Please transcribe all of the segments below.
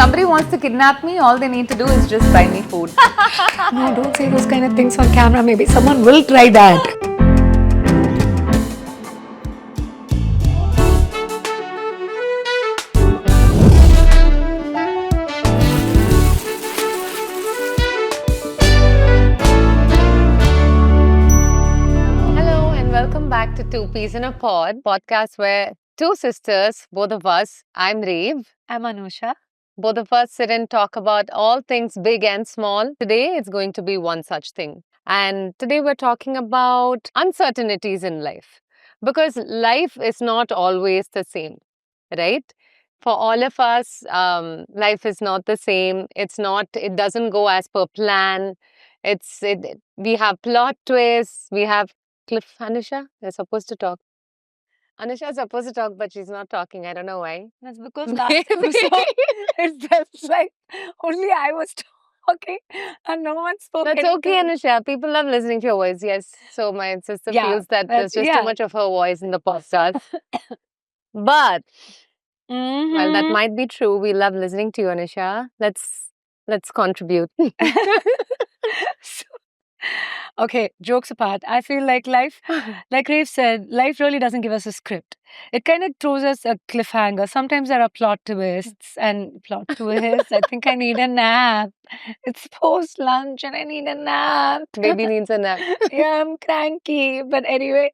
somebody wants to kidnap me, all they need to do is just buy me food. No, don't say those kind of things on camera. Maybe someone will try that. Hello and welcome back to Two Peas in a Pod, podcast where two sisters, both of us, I'm Reeve. I'm Anusha. Both of us sit and talk about all things big and small. Today it's going to be one such thing. And today we're talking about uncertainties in life. Because life is not always the same, right? For all of us, life is not the same. It doesn't go as per plan. We have plot twists, we have Anusha, you're supposed to talk. Anusha is supposed to talk, but she's not talking. I don't know why. That's because last episode it felt like only I was talking and no one spoke. That's okay, Anusha. People love listening to your voice. Yes. So my sister feels that there's just too much of her voice in the podcast. But well, that might be true. We love listening to you, Anusha. Let's contribute. Okay, jokes apart, I feel like life, like Rafe said, life really doesn't give us a script. It kind of throws us a cliffhanger. Sometimes there are plot twists and plot twists. I think I need a nap. It's post lunch and I need a nap. Baby needs a nap. Yeah, I'm cranky. But anyway,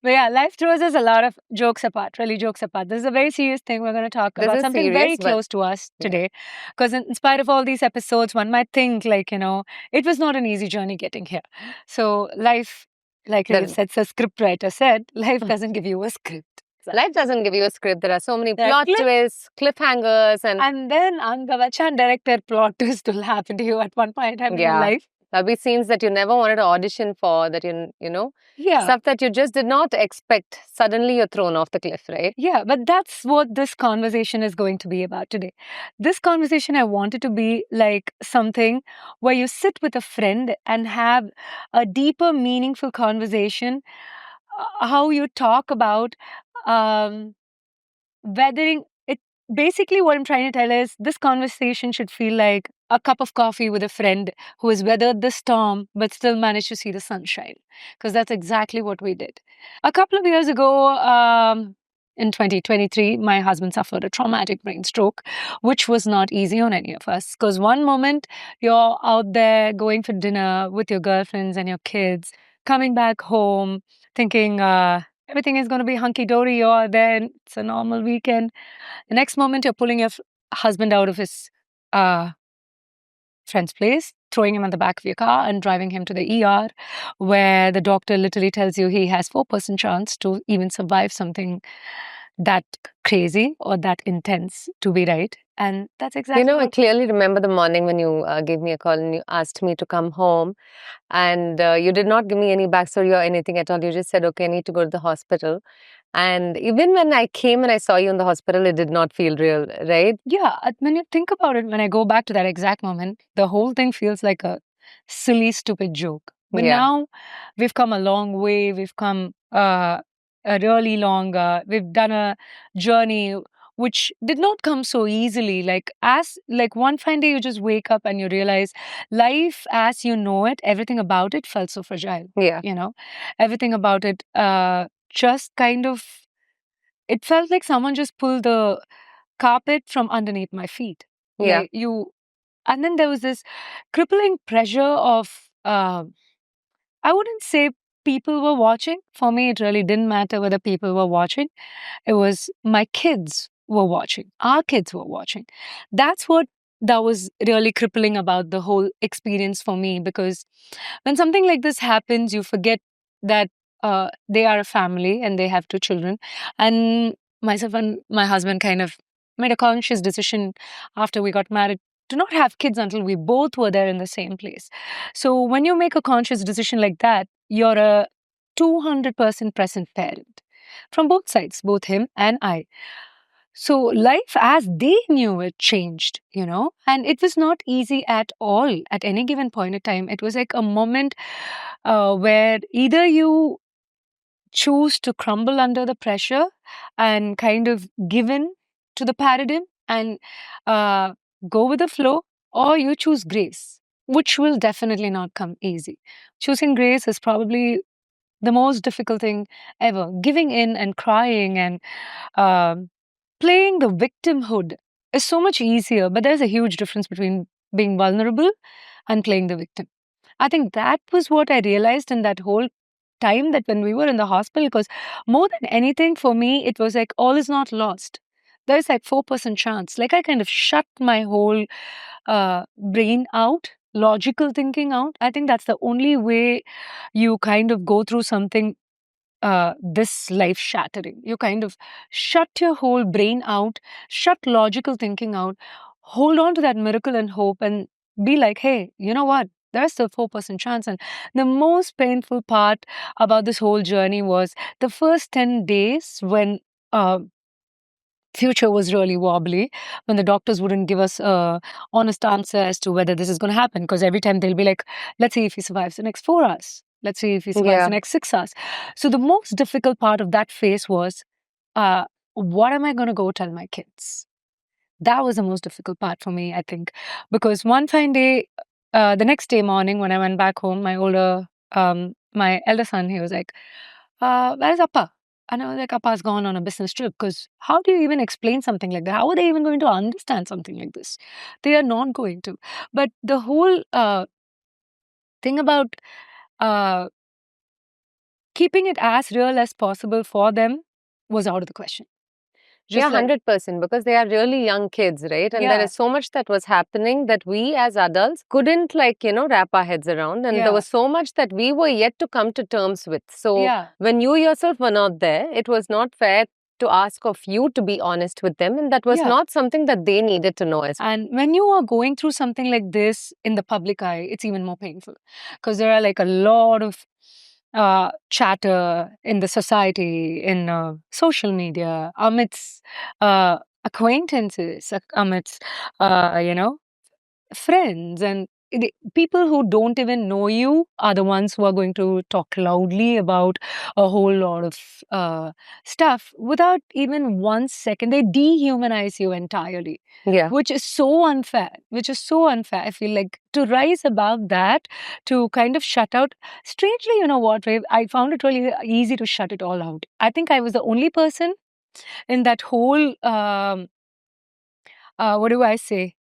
life throws us a lot of jokes apart, really jokes apart. This is a very serious thing we're going to talk about. Something very close to us today. Because in spite of all these episodes, one might think it was not an easy journey getting here. So life, like you said, the scriptwriter said, life doesn't give you a script. Life doesn't give you a script. There are so many plot twists, cliffhangers, and then Angavachan director plot twist will happen to you at one point in your life. There'll be scenes that you never wanted to audition for, that stuff that you just did not expect. Suddenly you're thrown off the cliff, right? Yeah, but that's what this conversation is going to be about today. This conversation, I wanted to be like something where you sit with a friend and have a deeper, meaningful conversation. How you talk about weathering it. Basically, what I'm trying to tell is this conversation should feel like a cup of coffee with a friend who has weathered the storm but still managed to see the sunshine. Because that's exactly what we did. A couple of years ago, in 2023, my husband suffered a traumatic brain stroke, which was not easy on any of us. Because one moment you're out there going for dinner with your girlfriends and your kids, coming back home, thinking everything is going to be hunky-dory, you're there, and it's a normal weekend. The next moment, you're pulling your husband out of his friend's place, throwing him on the back of your car and driving him to the ER, where the doctor literally tells you he has 4% chance to even survive something that crazy or that intense to be right. And that's exactly I clearly remember the morning when you gave me a call and you asked me to come home. And you did not give me any backstory or anything at all. You just said, okay, I need to go to the hospital. And even when I came and I saw you in the hospital, it did not feel real, right? Yeah, when you think about it, when I go back to that exact moment, the whole thing feels like a silly, stupid joke. But now we've come a long way. We've come a really long, we've done a journey which did not come so easily. Like one fine day you just wake up and you realize life as you know it, everything about it felt so fragile. Yeah. Everything about it just kind of, it felt like someone just pulled the carpet from underneath my feet. Yeah. And then there was this crippling pressure of, I wouldn't say people were watching. For me, it really didn't matter whether people were watching. It was my kids were watching. Our kids were watching. That was really crippling about the whole experience for me, because when something like this happens, you forget that they are a family and they have two children. And myself and my husband kind of made a conscious decision after we got married to not have kids until we both were there in the same place. So when you make a conscious decision like that, you're a 200% present parent from both sides, both him and I. So life as they knew it changed, and it was not easy at all at any given point in time. It was like a moment where either you choose to crumble under the pressure and kind of give in to the paradigm and go with the flow, or you choose grace, which will definitely not come easy. Choosing grace is probably the most difficult thing ever. Giving in and crying and um, playing the victimhood is so much easier, but there's a huge difference between being vulnerable and playing the victim. I think that was what I realized in that whole time, that when we were in the hospital, because more than anything for me, it was like all is not lost. There's like 4% chance. Like I kind of shut my whole brain out, logical thinking out. I think that's the only way you kind of go through something this life shattering. You kind of shut your whole brain out, shut logical thinking out, hold on to that miracle and hope, and be like, hey, you know what? There's still 4% chance. And the most painful part about this whole journey was the first 10 days when future was really wobbly, when the doctors wouldn't give us a honest answer as to whether this is going to happen, because every time they'll be like, let's see if he survives the next 4 hours, let's see if he survives Yeah. the next 6 hours. So the most difficult part of that phase was, what am I going to go tell my kids? That was the most difficult part for me, I think, because one fine day, the next day morning when I went back home, my elder son, he was like, where's Appa? And I was like, Appa's gone on a business trip. Because how do you even explain something like that? How are they even going to understand something like this? They are not going to. But the whole thing about uh, keeping it as real as possible for them was out of the question. Yeah, Just like, 100%, because they are really young kids, right? And there Yeah. is so much that was happening that we as adults couldn't, like, wrap our heads around. And Yeah. there was so much that we were yet to come to terms with. So Yeah. when you yourself were not there, it was not fair to ask of you to be honest with them. And that was Yeah. not something that they needed to know as well. And when you are going through something like this in the public eye, it's even more painful, because there are like a lot of chatter in the society, in social media, amidst acquaintances, amidst, friends, and people who don't even know you are the ones who are going to talk loudly about a whole lot of stuff without even 1 second. They dehumanize you entirely, Yeah. which is so unfair. I feel like to rise above that, to kind of shut out. Strangely, you know what, Rav? I found it really easy to shut it all out. I think I was the only person in that whole, what do I say?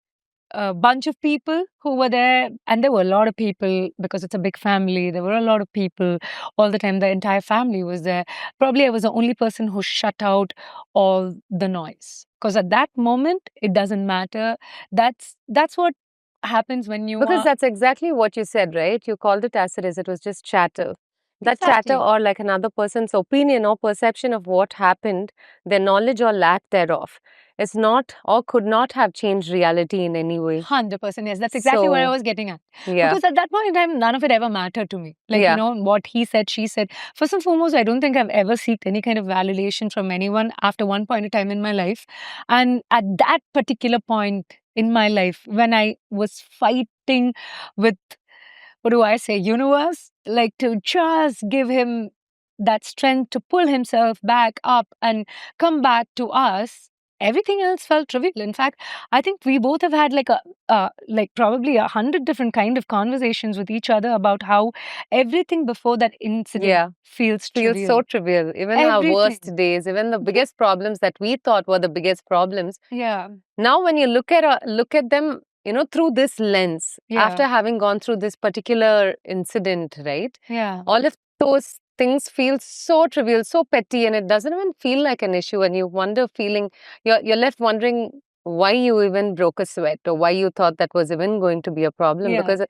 A bunch of people who were there, and there were a lot of people because it's a big family. There were a lot of people all the time. The entire family was there. Probably I was the only person who shut out all the noise, because at that moment it doesn't matter. That's what happens when you Because are that's exactly what you said, right? You called it as it is. It was just chatter. That chatter, Exactly. or like another person's opinion or perception of what happened, their knowledge or lack thereof, is not or could not have changed reality in any way. 100%. Yes, that's exactly what I So, was getting at. yeah. Because at that point in time, none of it ever mattered to me. Like, Yeah. what he said, she said. First and foremost, I don't think I've ever sought any kind of validation from anyone after one point in time in my life. And at that particular point in my life, when I was fighting with, what do I say, universe, like to just give him that strength to pull himself back up and come back to us, everything else felt trivial. In fact, I think we both have had like probably 100 different kind of conversations with each other about how everything before that incident Yeah. feels Feels trivial. so trivial. Even our worst Everything. days, even the biggest problems that we thought were the biggest problems. Yeah. Now, when you look at them, through this lens, Yeah. after having gone through this particular incident, right? Yeah. All of those things feel so trivial, so petty, and it doesn't even feel like an issue. And you wonder, you're left wondering why you even broke a sweat, or why you thought that was even going to be a problem. Yeah. Because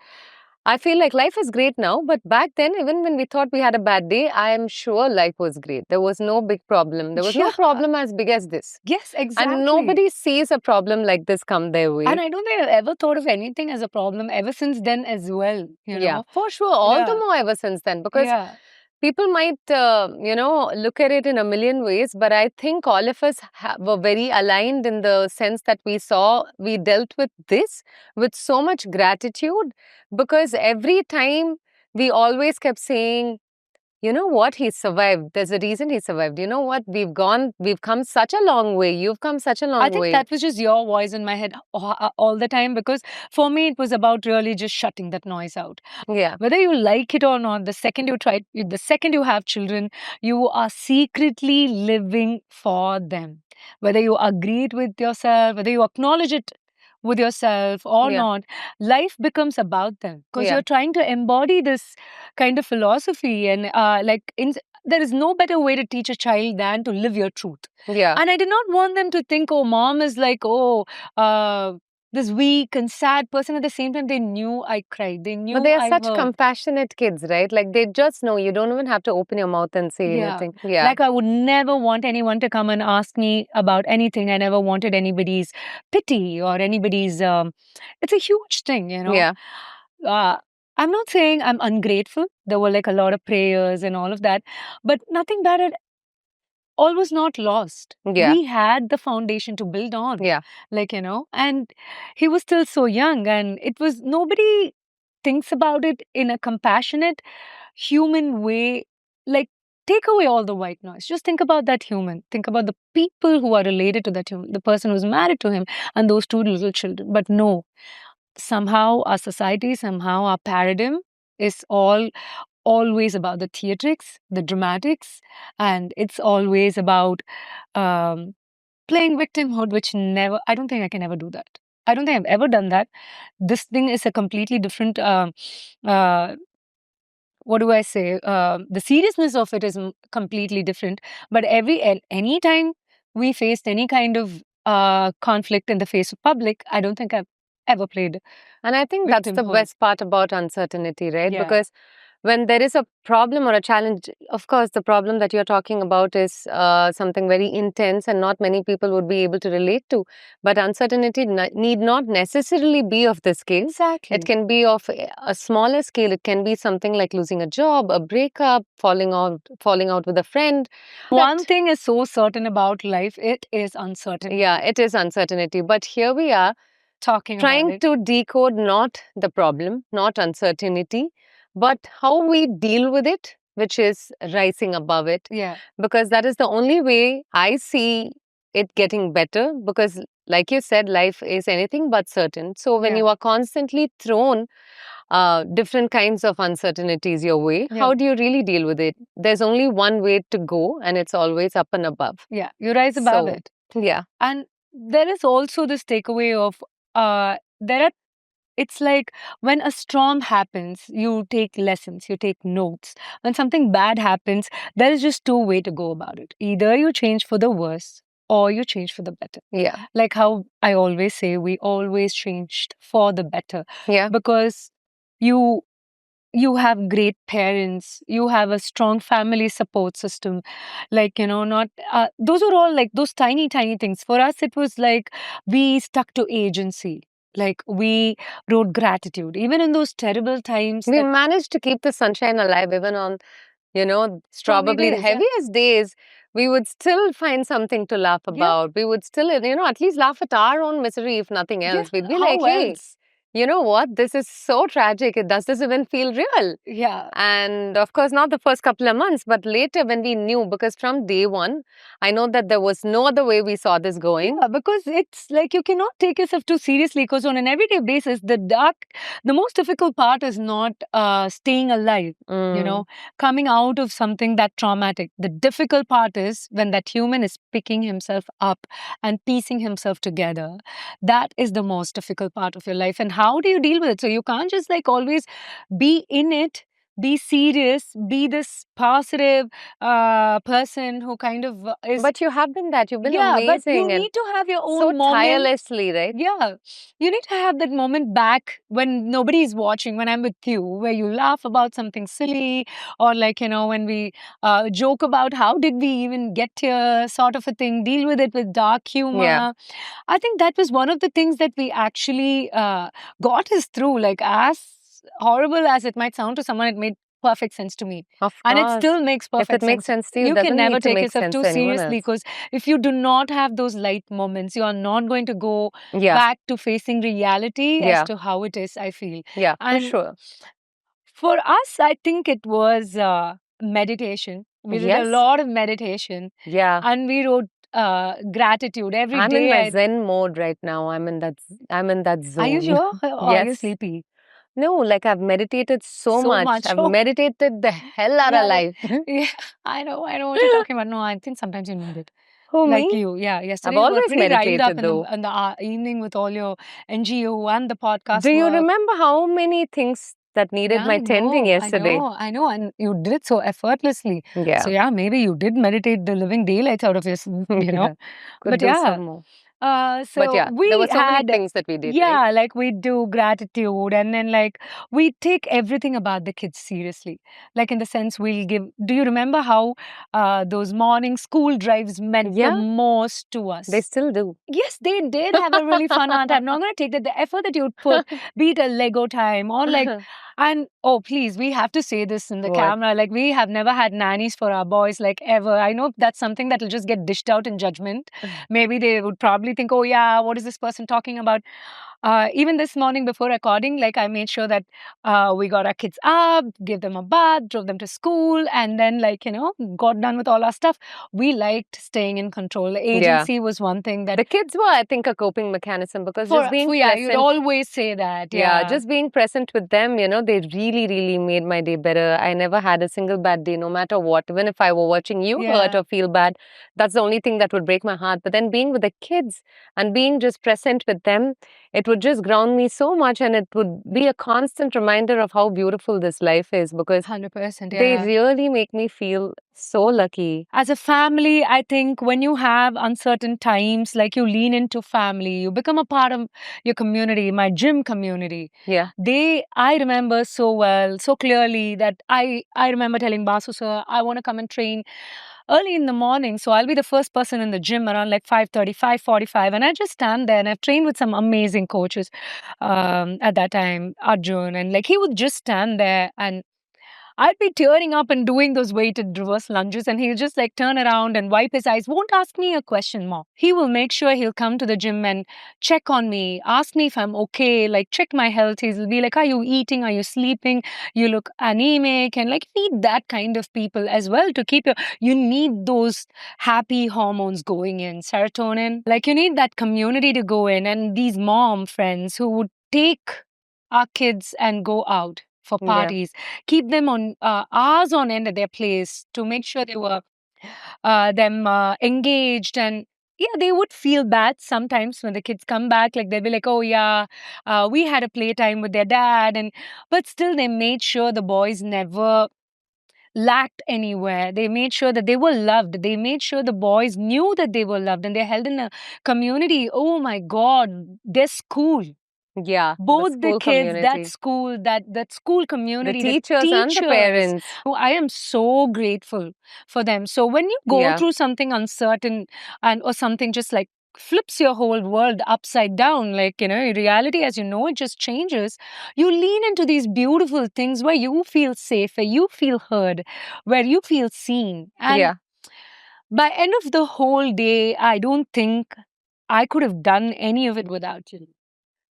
I feel like life is great now, but back then, even when we thought we had a bad day, I am sure life was great. There was no big problem. There was no Yeah. problem as big as this. Yes, exactly. And nobody sees a problem like this come their way. And I don't think I've ever thought of anything as a problem ever since then as well. Yeah, for sure. All the Yeah. more ever since then. Because Yeah. people might, look at it in a million ways, but I think all of us were very aligned in the sense that we dealt with this with so much gratitude, because every time we always kept saying, you know what, he survived. There's a reason he survived. You know what, we've come such a long way. You've come such a long way. I think that was just your voice in my head all the time, because for me it was about really just shutting that noise out. Yeah. Whether you like it or not, the second you have children, you are secretly living for them. Whether you agree it with yourself, whether you acknowledge it with yourself or Yeah. not, life becomes about them, because Yeah. you're trying to embody this kind of philosophy. And there is no better way to teach a child than to live your truth. Yeah. And I did not want them to think, oh, mom is like, this weak and sad person. At the same time, they knew I cried. They knew But they are I such hurt. compassionate kids, right? Like they just know. You don't even have to open your mouth and say Yeah. anything. Yeah. Like I would never want anyone to come and ask me about anything. I never wanted anybody's pity or anybody's. It's a huge thing, you know. Yeah. I'm not saying I'm ungrateful. There were like a lot of prayers and all of that, but nothing bad had all was not lost. Yeah. We had the foundation to build on. Yeah. Like, you know, and he was still so young, and it was nobody thinks about it in a compassionate, human way. Like, take away all the white noise. Just think about that human. Think about the people who are related to that human, the person who's married to him, and those two little children. But no, somehow our society, somehow our paradigm is always about the theatrics, the dramatics, and it's always about playing victimhood, which I don't think I can ever do that. I don't think I've ever done that. This thing is a completely different, what do I say? The seriousness of it is completely different. But any time we faced any kind of conflict in the face of public, I don't think I've ever played. And I think that's the victimhood. best part about uncertainty, right? Yeah. Because when there is a problem or a challenge, of course, the problem that you're talking about is something very intense and not many people would be able to relate to. But uncertainty need not necessarily be of this scale. Exactly. It can be of a smaller scale. It can be something like losing a job, a breakup, falling out with a friend. One thing is so certain about life, it is uncertain. Yeah, it is uncertainty. But here we are Talking trying about it. to decode not the problem, not uncertainty, but how we deal with it, which is rising above it. Yeah. Because that is the only way I see it getting better. Because, like you said, life is anything but certain. So, when Yeah. you are constantly thrown different kinds of uncertainties your way, Yeah. how do you really deal with it? There's only one way to go, and it's always up and above. Yeah, you rise above So, it. Yeah. And there is also this takeaway of it's like when a storm happens, you take lessons, you take notes. When something bad happens, there is just two ways to go about it. Either you change for the worse or you change for the better. Yeah. Like how I always say, we always changed for the better. Yeah. Because you have great parents, you have a strong family support system. Like, you know, not those are all like those tiny things. For us, it was like we stuck to agency. Like we wrote gratitude even in those terrible times. We managed to keep the sunshine alive even on, Stormy probably the days, yeah. heaviest days. We would still find something to laugh about. We would still, at least laugh at our own misery, if nothing else. We'd be how like, hey, else? you know what? This is so tragic. Does this even feel real? Yeah. And of course, not the first couple of months, but later when we knew, because from day one, I know that there was no other way we saw this going. Yeah, because it's like you cannot take yourself too seriously, because on an everyday basis, the most difficult part is not staying alive, you know, coming out of something that traumatic. The difficult part is when that human is picking himself up and piecing himself together. That is the most difficult part of your life. And how do you deal with it? So you can't just like always be in it, be serious, be this positive person who kind of is. But you have been that. You've been yeah, amazing. but you and need to have your own so moment. tirelessly, right? Yeah, you need to have that moment back when nobody is watching, when I'm with you, where you laugh about something silly, or like, you know, when we joke about how did we even get here, sort of a thing, deal with it with dark humor. Yeah. I think that was one of the things that we actually got us through. Like, as horrible as it might sound to someone, it made perfect sense to me. Of course. And it still makes perfect If it makes sense to you, You it can doesn't never need to take make yourself sense too to anyone seriously, else. because if you do not have those light moments, you are not going to go Yeah. back to facing reality Yeah. as to how it is, I feel. Yeah, for And sure. for us, I think it was meditation. We did a Yes. lot of meditation. Yeah. And we wrote gratitude every I'm day. in my Zen mode right now. I'm in that zone. Are you sure? Or are you Yes. sleepy? No, like I've meditated so much. I've Oh, meditated the hell out yeah, of life. yeah, I know what you're talking about. No, I think sometimes you need it. Who, Like me? you, yeah. I've Yesterday you were always pretty riled up meditated though. in the evening with all your NGO and the podcast Do you work. remember how many things that needed Yeah, my tending yesterday? I know, and you did it so effortlessly. Yeah. So yeah, maybe you did meditate the living daylights out of yourself, you know. Yeah. Could But do yeah, some more. so But yeah, there were we so many had, things that we did, right? yeah, like we do gratitude, and then like we take everything about the kids seriously. Like in the sense we'll give. Do you remember how those morning school drives meant the Yeah. most to us? They still do. Yes, they did have a really fun aunt. I'm not going to take that. The effort that you would put, be it a Lego time or like, and oh, please, we have to say this in the What? camera. Like, we have never had nannies for our boys, like ever. I know that's something that will just get dished out in judgment. Maybe they would probably think, oh, yeah, what is this person talking about? Even this morning before recording, like I made sure that we got our kids up, gave them a bath, drove them to school, and then like, you know, got done with all our stuff. We liked staying in control. Agency was one thing that The kids were, I think, a coping mechanism because for, just being yeah, present. you'd always say that. Yeah, Yeah, just being present with them, you know, they really, really made my day better. I never had a single bad day, no matter what. Even if I were watching you hurt Yeah. or feel bad, that's the only thing that would break my heart. But then being with the kids and being just present with them, it would just ground me so much, and it would be a constant reminder of how beautiful this life is because 100%. they Yeah. really make me feel so lucky. As a family, I think when you have uncertain times, like you lean into family, you become a part of your community, my gym community. Yeah. I remember so well, so clearly that I remember telling Basu sir, I want to come and train early in the morning. So I'll be the first person in the gym around like 5:30, 5:45. And I just stand there, and I've trained with some amazing coaches at that time, Arjun. And like he would just stand there, and I'd be tearing up and doing those weighted reverse lunges, and he'll just like turn around and wipe his eyes. Won't ask me a question more. He will make sure he'll come to the gym and check on me, ask me if I'm okay, like check my health. He'll be like, are you eating? Are you sleeping? You look anemic. And like, you need that kind of people as well to keep you need those happy hormones going in, serotonin. Like, you need that community to go in, and these mom friends who would take our kids and go out for Yeah. parties, keep them on hours on end at their place to make sure they were engaged. And yeah, they would feel bad sometimes when the kids come back. Like they'll be like, oh yeah, we had a playtime with their dad, and but still they made sure the boys never lacked anywhere. They made sure that they were loved. They made sure the boys knew that they were loved, and they're held in a community. Oh my God, their school. Yeah. Both the school kids, community. that school, that school community, The teachers and the parents. Oh, I am so grateful for them. So when you go Yeah. through something uncertain and or something just like flips your whole world upside down, like, you know, reality as you know it just changes, you lean into these beautiful things where you feel safe, where you feel heard, where you feel seen. And Yeah. by end of the whole day, I don't think I could have done any of it without you.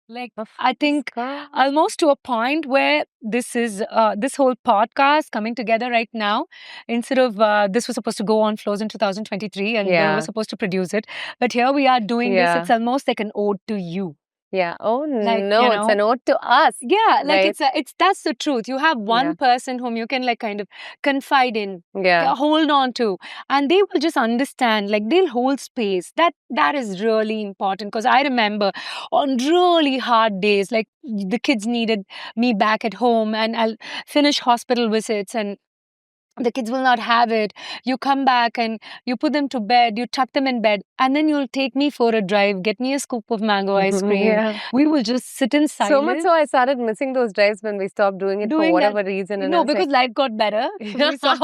Like, I think almost to a point where this is this whole podcast coming together right now. Instead of this was supposed to go on flows in 2023, and they Yeah. were supposed to produce it, but here we are doing this. Yeah. It's almost like an ode to you. Yeah. Oh Like, no, you it's know, an ode to us. yeah, like right? it's that's the truth. You have one Yeah. person whom you can like kind of confide in, Yeah. hold on to, and they will just understand. Like they'll hold space. That is really important, because I remember on really hard days, like the kids needed me back at home, and I'll finish hospital visits, and the kids will not have it. You come back and you put them to bed, you tuck them in bed, and then you'll take me for a drive, get me a scoop of mango ice cream. Yeah. We will just sit in silence. So much so I started missing those drives when we stopped doing it for Doing that- whatever reason. And I No, was because life got better. We saw,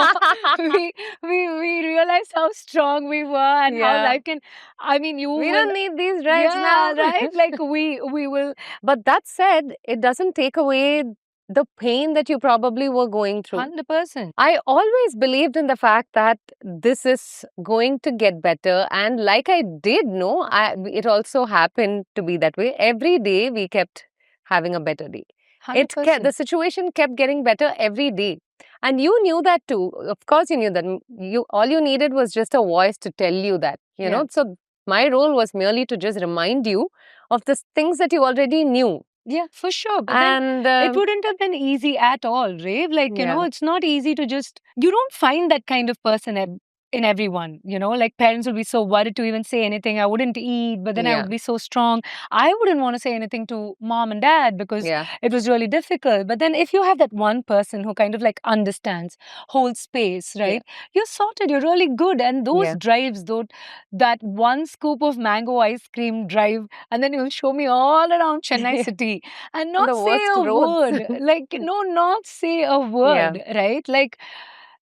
we realized how strong we were, and how Yeah. life can. I mean, you we will, don't need these drives yeah, now. right? Like we will. But that said, it doesn't take away the pain that you probably were going through. 100%. I always believed in the fact that this is going to get better. And like I did know, it also happened to be that way. Every day we kept having a better day. 100%. The situation kept getting better every day. And you knew that too. Of course, you knew that. All you needed was just a voice to tell you that, you know. So my role was merely to just remind you of the things that you already knew. Yeah, for sure. But And then it wouldn't have been easy at all, Rave. Like, you know, it's not easy to just, you don't find that kind of person in everyone, you know, like parents would be so worried to even say anything. I wouldn't eat, but then I would be so strong. I wouldn't want to say anything to mom and dad because it was really difficult. But then if you have that one person who kind of like understands, holds space, right? You're sorted, you're really good. And those drives, though, that one scoop of mango ice cream drive, and then you'll show me all around Chennai city and not say a word. Like, no, not say a word, right? Like,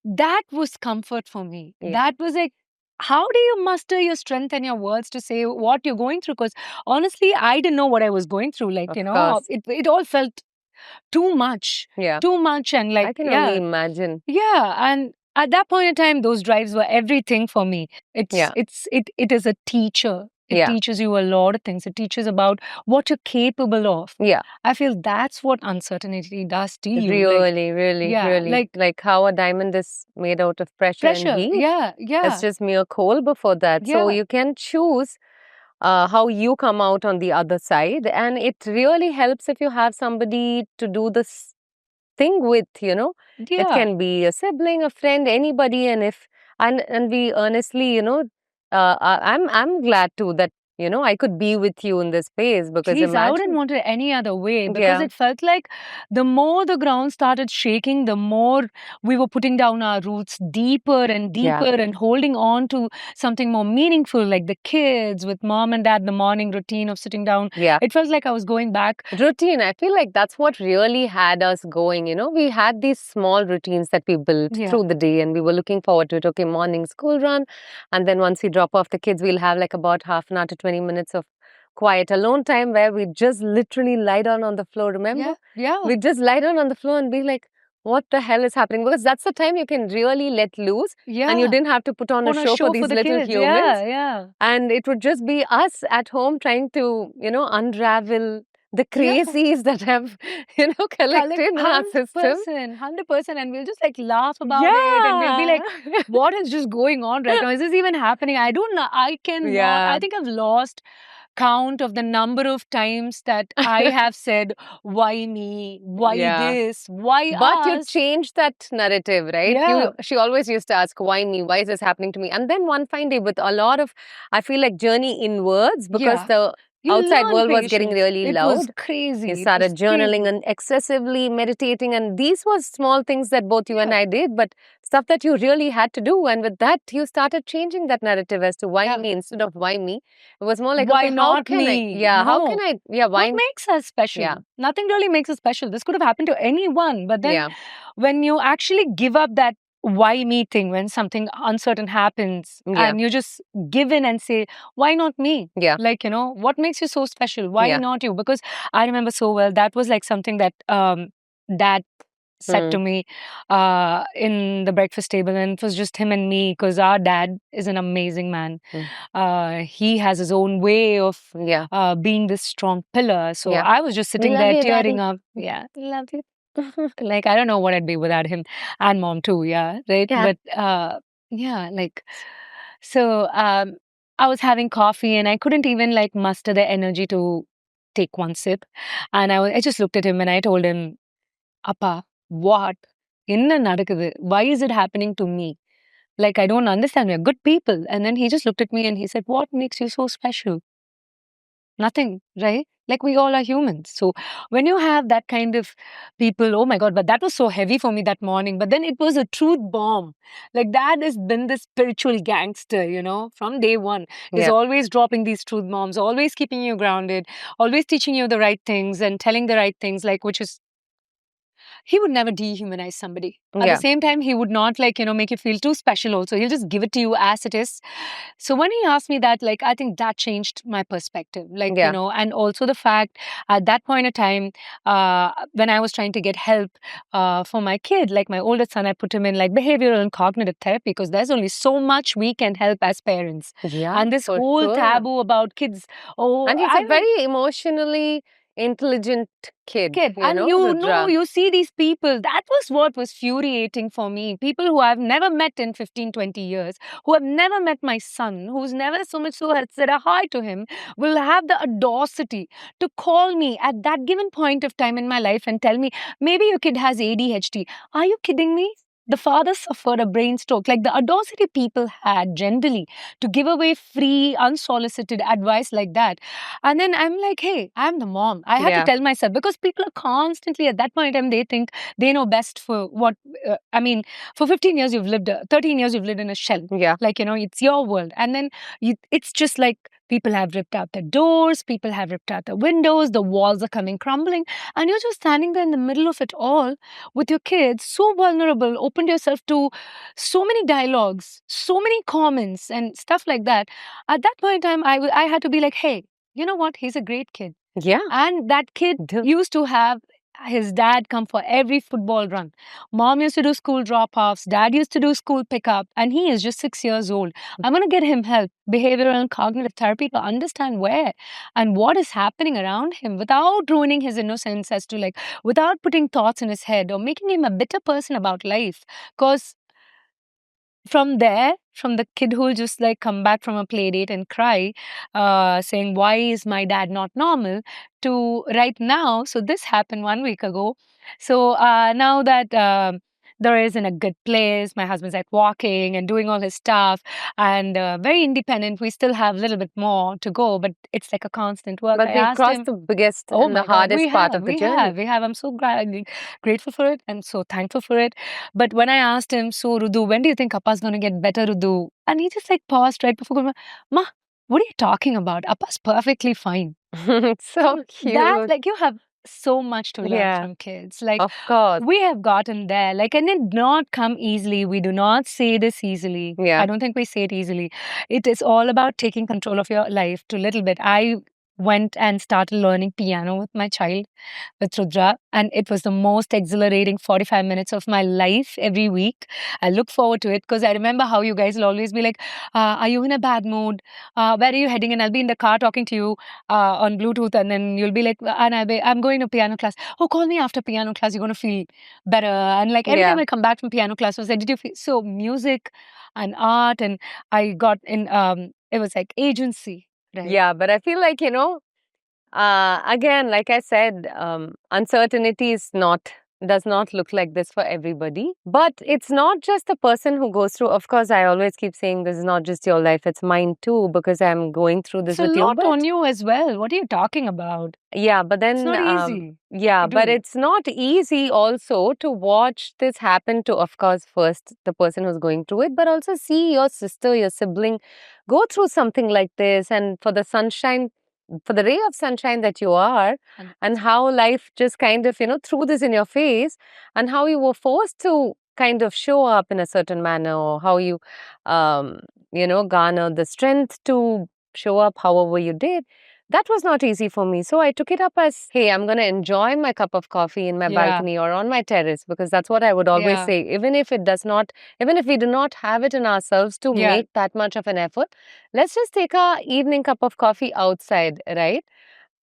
that was comfort for me. That was like, how do you muster your strength and your words to say what you're going through? Because honestly, I didn't know what I was going through. Like, you know, it all felt too much. Too much. And like, I can only imagine. Yeah. And at that point in time, those drives were everything for me. It is a teacher. It teaches you a lot of things. It teaches about what you're capable of. I feel that's what uncertainty does to you. Really. Like how a diamond is made out of pressure and heat. It's just mere coal before that. So you can choose how you come out on the other side. And it really helps if you have somebody to do this thing with, you know. It can be a sibling, a friend, anybody. And we honestly, you know, I'm glad too that, you know, I could be with you in this space because Please, I wouldn't want it any other way because it felt like the more the ground started shaking, the more we were putting down our roots deeper and deeper and holding on to something more meaningful, like the kids with mom and dad, the morning routine of sitting down. It felt like I was going back. Routine. I feel like that's what really had us going. You know, we had these small routines that we built through the day and we were looking forward to it. Okay, morning school run. And then once we drop off the kids, we'll have like about half an hour to 20 minutes of quiet alone time where we just literally lie down on the floor. Remember? We just lie down on the floor and be like, what the hell is happening? Because that's the time you can really let loose. And you didn't have to put on a show for these little kids. humans. And it would just be us at home trying to, you know, unravel the crazies that have, you know, collected in our system. 100%. And we'll just like laugh about it. And we'll be like, what is just going on right now? Is this even happening? I don't know. I cannot. I think I've lost count of the number of times that I have said, why me? Why this? Why But us? you changed that narrative, right? She always used to ask, why me? Why is this happening to me? And then one fine day with a lot of, I feel like journey inwards because the outside world was getting really loud. It was crazy. You started journaling and excessively meditating, and these were small things that both you and I did, but stuff that you really had to do. And with that, you started changing that narrative as to why me instead of why me. It was more like, why okay, not how can me? I? How can I? Why? What makes us special? Nothing really makes us special. This could have happened to anyone, but then when you actually give up that why me thing when something uncertain happens and you just give in and say, why not me? Like, you know, what makes you so special? Why not you? Because I remember so well, that was like something that dad said to me in the breakfast table, and it was just him and me because our dad is an amazing man. He has his own way of being this strong pillar. So I was just sitting there tearing up. Love you. Like, I don't know what I'd be without him and mom too, right? But like, so I was having coffee and I couldn't even like muster the energy to take one sip. And I just looked at him and I told him, Appa, what? Enna nadakkudu? Why is it happening to me? Like, I don't understand. We're good people. And then he just looked at me and he said, what makes you so special? Nothing, right? Like, we all are humans. So when you have that kind of people, oh my God, but that was so heavy for me that morning. But then it was a truth bomb. Like, Dad has been this spiritual gangster, you know, from day one. He's always dropping these truth bombs, always keeping you grounded, always teaching you the right things and telling the right things, like, which is, he would never dehumanize somebody. At the same time, he would not, like, you know, make you feel too special also. He'll just give it to you as it is. So when he asked me that, like, I think that changed my perspective. Like, you know, and also the fact at that point of time, when I was trying to get help for my kid, like my oldest son, I put him in like behavioral and cognitive therapy because there's only so much we can help as parents. And this whole taboo about kids. And he's a very emotionally intelligent kid, And Rudra. you see these people. That was what was infuriating for me. People who I've never met in 15, 20 years, who have never met my son, who's never so much so has said a hi to him, will have the audacity to call me at that given point of time in my life and tell me, maybe your kid has ADHD. Are you kidding me? The father suffered a brain stroke. Like the audacity people had generally to give away free, unsolicited advice like that. And then I'm like, hey, I'm the mom. I had to tell myself, because people are constantly at that point in time, they think they know best for what, for 15 years you've lived, 13 years you've lived in a shell. Yeah. Like, it's your world. And then it's just like people have ripped out the doors, people have ripped out the windows, the walls are coming crumbling. And you're just standing there in the middle of it all with your kids, so vulnerable, opened yourself to so many dialogues, so many comments and stuff like that. At that point in time, I had to be like, hey, you know what? He's a great kid. Yeah. And that kid used to have his dad come for every football run. Mom used to do school drop-offs. Dad used to do school pickup. And he is just 6 years old. I'm going to get him help, behavioral and cognitive therapy, to understand where and what is happening around him without ruining his innocence, as to like, without putting thoughts in his head or making him a bitter person about life. Because from there, from the kid who'll just like come back from a play date and cry, saying, why is my dad not normal, to right now. So this happened 1 week ago. So now that there is in a good place, my husband's like walking and doing all his stuff and very independent. We still have a little bit more to go, but it's like a constant work. But I we asked crossed him, the biggest oh and the my God, hardest part of the journey. we have. I'm so grateful for it. I'm so thankful for it. But when I asked him, so Rudu, when do you think Appa's going to get better, Rudu? And he just like paused right before going, Ma, what are you talking about? Appa's perfectly fine. So cute. That, like, you have so much to learn Yeah. from kids. Like, Of course. we have gotten there. Like, and it did not come easily. We do not say this easily. Yeah. I don't think we say it easily. It is all about taking control of your life to little bit. I went and started learning piano with my child, with Rudra, and it was the most exhilarating 45 minutes of my life every week. I look forward to it because I remember how you guys will always be like, are you in a bad mood? Where are you heading? And I'll be in the car talking to you on Bluetooth, and then you'll be like, I'm going to piano class. Oh, call me after piano class. You're going to feel better. And like every time I come back from piano class, I was like, did you feel so? Music and art, and I got in, it was like agency. Right. Yeah, but I feel like, again, like I said, uncertainty does not look like this for everybody. But it's not just the person who goes through. Of course, I always keep saying this is not just your life, it's mine too, because I'm going through this it's with a you. lot on you as well. What are you talking about? Yeah, but then it's not easy. Yeah, but do. it's not easy also to watch this happen to, of course, first the person who's going through it, but also see your sister, your sibling go through something like this, and for the sunshine, for the ray of sunshine that you are, and how life just kind of, threw this in your face, and how you were forced to kind of show up in a certain manner, or how you, garner the strength to show up however you did. That was not easy for me. So I took it up as, hey, I'm going to enjoy my cup of coffee in my balcony or on my terrace, because that's what I would always say. Even if we do not have it in ourselves to make that much of an effort, let's just take our evening cup of coffee outside, right?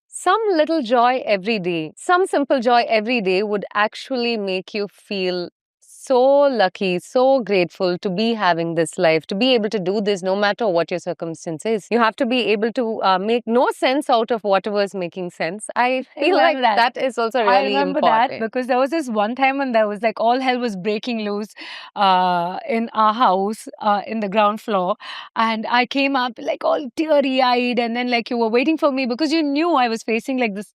Some little joy every day, some simple joy every day would actually make you feel so lucky, so grateful to be having this life, to be able to do this no matter what your circumstance is. You have to be able to make no sense out of whatever is making sense. I feel like that is also really important. I remember that because there was this one time when there was like all hell was breaking loose in our house in the ground floor, and I came up like all teary-eyed, and then like you were waiting for me because you knew I was facing like this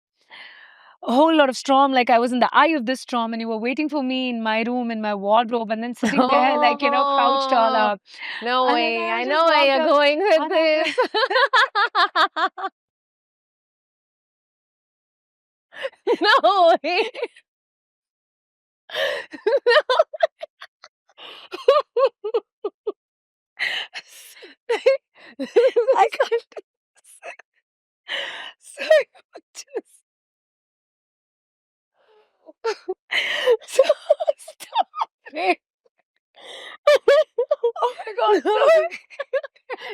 a whole lot of storm, like I was in the eye of this storm, and you were waiting for me in my room in my wardrobe, and then sitting there like, crouched all up. No way, I know where you're going with this. No way. I can't. So stop it. Oh my God. Sorry.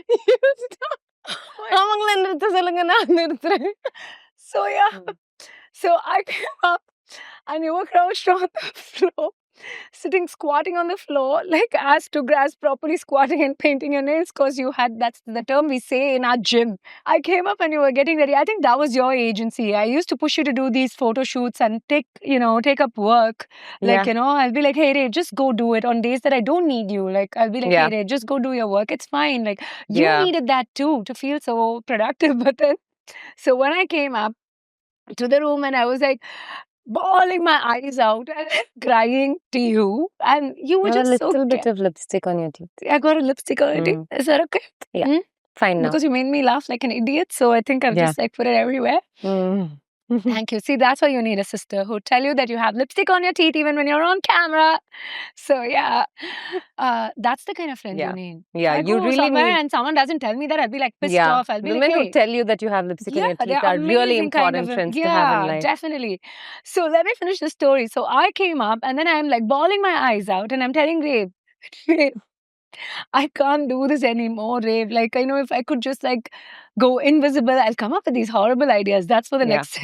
You stop. அவங்கள நிறுத்த சொல்லுங்க, நான் நிறுத்துறேன். So yeah. So I came up and you were crouched on the floor, sitting squatting on the floor, like as to grass, properly squatting and painting your nails, because you had, that's the term we say in our gym. I came up and you were getting ready. I think that was your agency. I used to push you to do these photo shoots and take up work. Like, I'll be like, hey, Ray, just go do it on days that I don't need you. Like, I'll be like, hey, Ray, just go do your work. It's fine. Like, you needed that too to feel so productive. But then, so when I came up to the room and I was like, bawling my eyes out and crying to you, and you were just a little bit of lipstick on your teeth. I got a lipstick on your teeth. Is that okay? Yeah, fine now. Because you made me laugh like an idiot, so I think I've just like put it everywhere. Thank you. See, that's why you need a sister who tell you that you have lipstick on your teeth even when you're on camera. So yeah, that's the kind of friend you need. Yeah, I you really need. And someone doesn't tell me that, I'll be like pissed off. I'll be women like, who tell you that you have lipstick on your teeth are really important friends to have in life. Definitely. So let me finish the story. So I came up and then I'm like bawling my eyes out and I'm telling Rave, I can't do this anymore, Rave. Like, I know if I could just like go invisible, I'll come up with these horrible ideas. That's for the next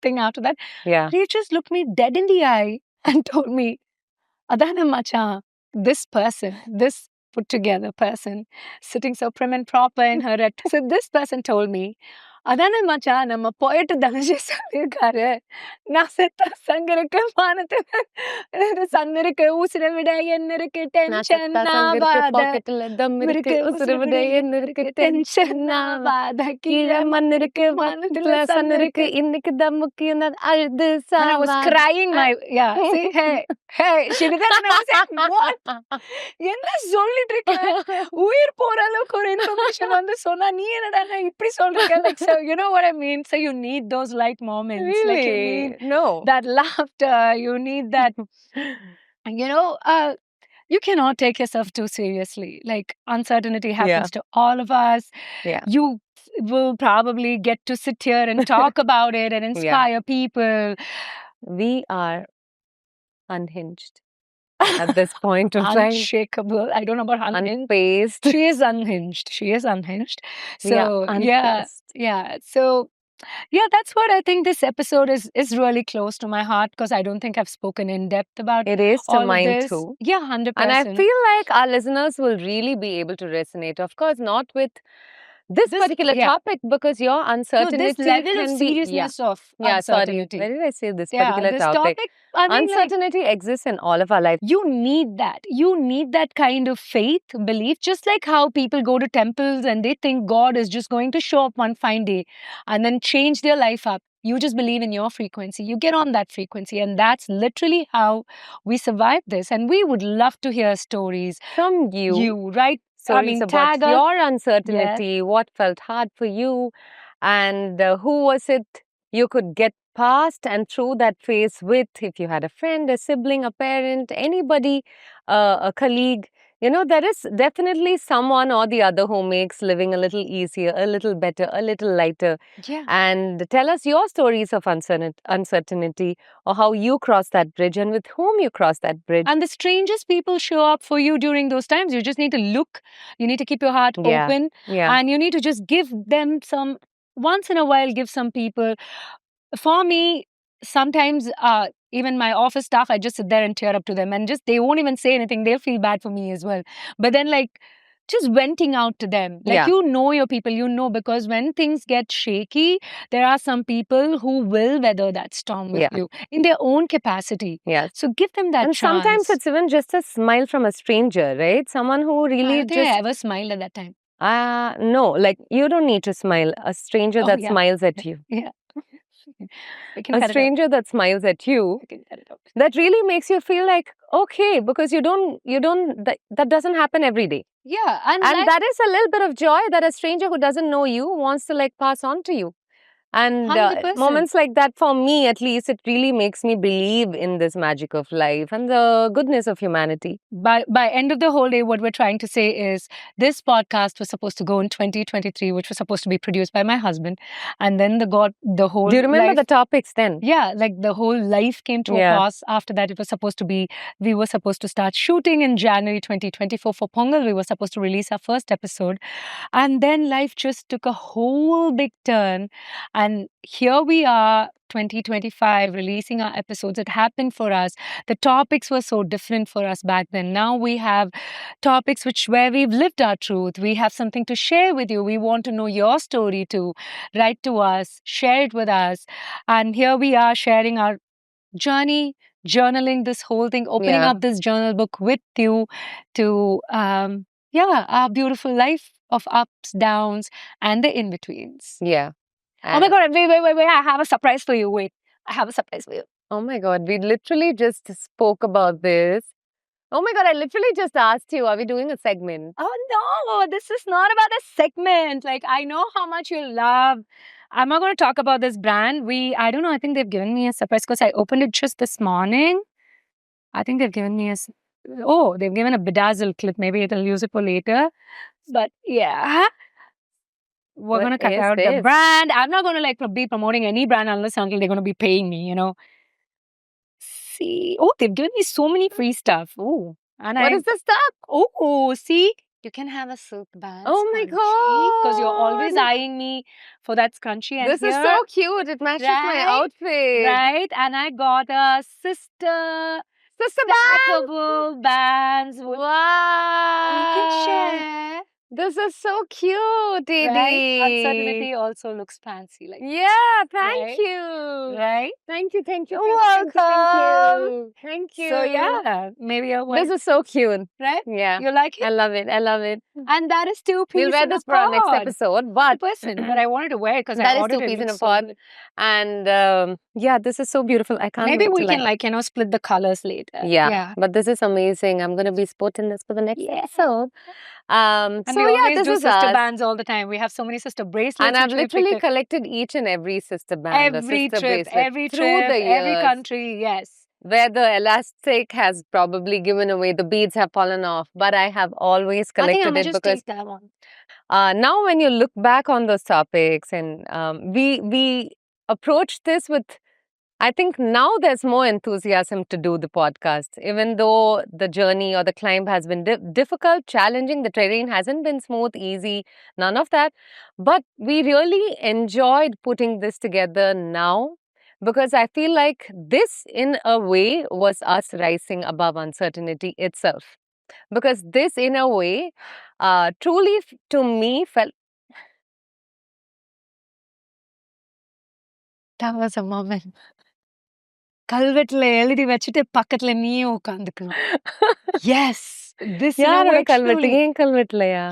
thing after that. Rave just looked me dead in the eye and told me, Adana Macha, this person, this put together person, sitting so prim and proper in her red. So this person told me, Adana Macha, nama poet Dhanajay Samirkare, Nasetta Sangarika Manate, Sanarika Usravida, Yenrika tension, pocket Damirika, tension, Navada, Kira Manrika, Manatilla Sanarika, Indika Damuki, and that I was crying my, see, hey, she did that and I was like, what? என்ன சொல்லிட்டு இருக்க உயிர் போற அளவுக்கு ஒரு information வந்து சொன்னா நீ என்னடா இப்படி சொல்றீங்க like so you know what I mean, so you need those light moments. Really? Like you need No. that laughter, you need that you cannot take yourself too seriously. Like uncertainty happens to all of us. You will probably get to sit here and talk about it and inspire people. We are unhinged at this point of time. Unshakable. I don't know about unhinged. Unfazed. She is unhinged. So unfazed. So that's what I think this episode is really close to my heart, because I don't think I've spoken in depth about it. Is to all mine of this. too. Yeah, 100%. And I feel like our listeners will really be able to resonate. Of course, not with this particular topic, because your uncertainty this level of seriousness of uncertainty. Where did I say this particular this topic? I mean, uncertainty exists in all of our life. You need that. You need that kind of faith, belief, just like how people go to temples and they think God is just going to show up one fine day and then change their life up. You just believe in your frequency. You get on that frequency, and that's literally how we survive this. And we would love to hear stories from you. Right? Stories about your uncertainty, what felt hard for you, and who was it you could get past and through that phase with, if you had a friend, a sibling, a parent, anybody, a colleague. There is definitely someone or the other who makes living a little easier, a little better, a little lighter. And tell us your stories of uncertainty, or how you crossed that bridge and with whom you crossed that bridge. And the strangest people show up for you during those times. You just need to look. You need to keep your heart open. And you need to just give them some, once in a while, give some people. For me, sometimes even my office staff, I just sit there and tear up to them, and just they won't even say anything. They'll feel bad for me as well. But then just venting out to them. You know your people, because when things get shaky, there are some people who will weather that storm with you in their own capacity. So give them that chance. Sometimes it's even just a smile from a stranger, right? Someone who really I don't think I ever smiled at that time. No, you don't need to smile. A stranger that smiles at you. A stranger that smiles at you, that really makes you feel like, okay, because that doesn't happen every day. And that is a little bit of joy that a stranger who doesn't know you wants to pass on to you. And moments like that, for me at least, it really makes me believe in this magic of life and the goodness of humanity. By end of the whole day, what we're trying to say is this podcast was supposed to go in 2023, which was supposed to be produced by my husband. And then the whole Do you remember the topics then? Yeah, the whole life came to a pause. After that, it was supposed to be, we were supposed to start shooting in January 2024 for Pongal. We were supposed to release our first episode. And then life just took a whole big turn. And here we are, 2025, releasing our episodes. It happened for us. The topics were so different for us back then. Now we have topics where we've lived our truth. We have something to share with you. We want to know your story too. Write to us, share it with us. And here we are sharing our journey, journaling this whole thing, opening Yeah. up this journal book with you to, our beautiful life of ups, downs, and the in-betweens. Yeah. Oh my God, wait, I have a surprise for you. Wait, I have a surprise for you. Oh my God, we literally just spoke about this. Oh my God, I literally just asked you, are we doing a segment? Oh no, this is not about a segment. Like, I know how much you love. I'm not going to talk about this brand. I don't know, I think they've given me a surprise because I opened it just this morning. I think they've given me they've given a bedazzle clip. Maybe it'll use it for later. But yeah, we're going to cut out the brand. I'm not going to be promoting any brand until they're going to be paying me, you know. See, they've given me so many free stuff. Oh, and what is the stuff? Oh, see, you can have a silk band. Oh my God! Because you're always eyeing me for that scrunchie. And this is so cute. It matches my outfit. Right, and I got a sister stackable bands. Wow! We can share. This is so cute, Didi. Right? Uncertainty also looks fancy. Yeah, thank you. Right? Thank you. You're welcome. Thank you. So yeah, maybe this is so cute. Right? Yeah. You like it? I love it. And that is 2 pieces. We'll wear this for our next episode. But I wanted to wear it because that is 2 pieces in a pod. And yeah, this is so beautiful. I can't Maybe we can split the colors later. Yeah. But this is amazing. I'm going to be sporting this for the next episode. And we always do sister bands all the time. We have so many sister bracelets. And I've literally collected each and every sister band. Every trip, every country, yes. Where the elastic has probably given away, the beads have fallen off. But I have always collected it because that one. Now when you look back on those topics and we approach this with, I think now there's more enthusiasm to do the podcast. Even though the journey or the climb has been difficult, challenging, the terrain hasn't been smooth, easy, none of that. But we really enjoyed putting this together now because I feel like this, in a way, was us rising above uncertainty itself. Because this, in a way, truly to me felt... That was a moment. கல்வெட்டுல எழுதி வச்சிட்டு பக்கத்துல நீயும் உட்கார்ந்துக்கணும். Yes, this கல்வெட்டு ஏன் கல்வெட்டுலயா?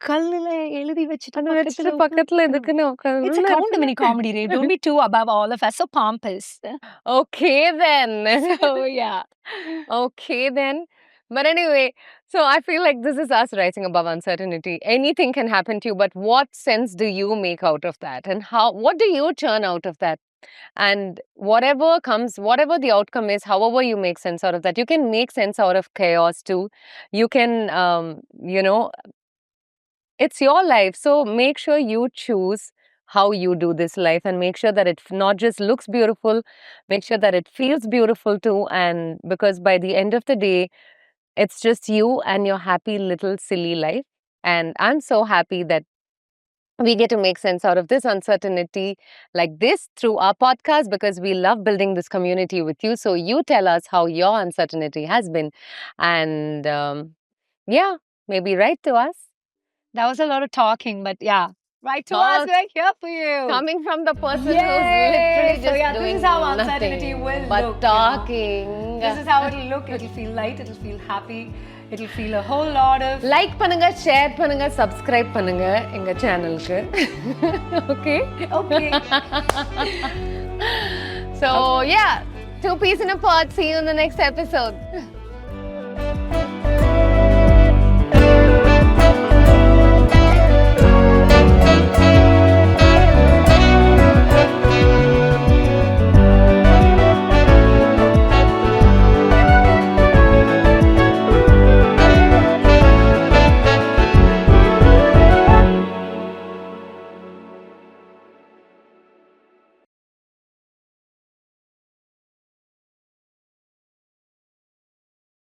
கல்லுல எழுதி வச்சிட்டு பக்கத்துல எதுக்குன்னு உட்கார்ந்து. It's a comedy comedy, Ray. Don't be too above all of us, so pompous. Okay then. So yeah. Okay then. But anyway, so I feel like this is us rising above uncertainty. Anything can happen to you, but what sense do you make out of that? And what do you churn out of that? And whatever comes, whatever the outcome is, however you make sense out of that, you can make sense out of chaos too. You can, it's your life. So make sure you choose how you do this life and make sure that it not just looks beautiful, make sure that it feels beautiful too. And because by the end of the day, it's just you and your happy little silly life. And I'm so happy that we get to make sense out of this uncertainty like this through our podcast because we love building this community with you. So you tell us how your uncertainty has been. And maybe write to us. That was a lot of talking, but yeah. Write to us, we're here for you. Coming from the person who's literally just doing this is how uncertainty will but look. Talking. This is how it'll look. It'll feel light, it'll feel happy. It'll feel a whole lot of... Like பண்ணுங்க, share பண்ணுங்க, subscribe பண்ணுங்க எங்க சேனலுக்கு. Okay? Okay. So, yeah. 2 peas in a pod. See you in the next episode.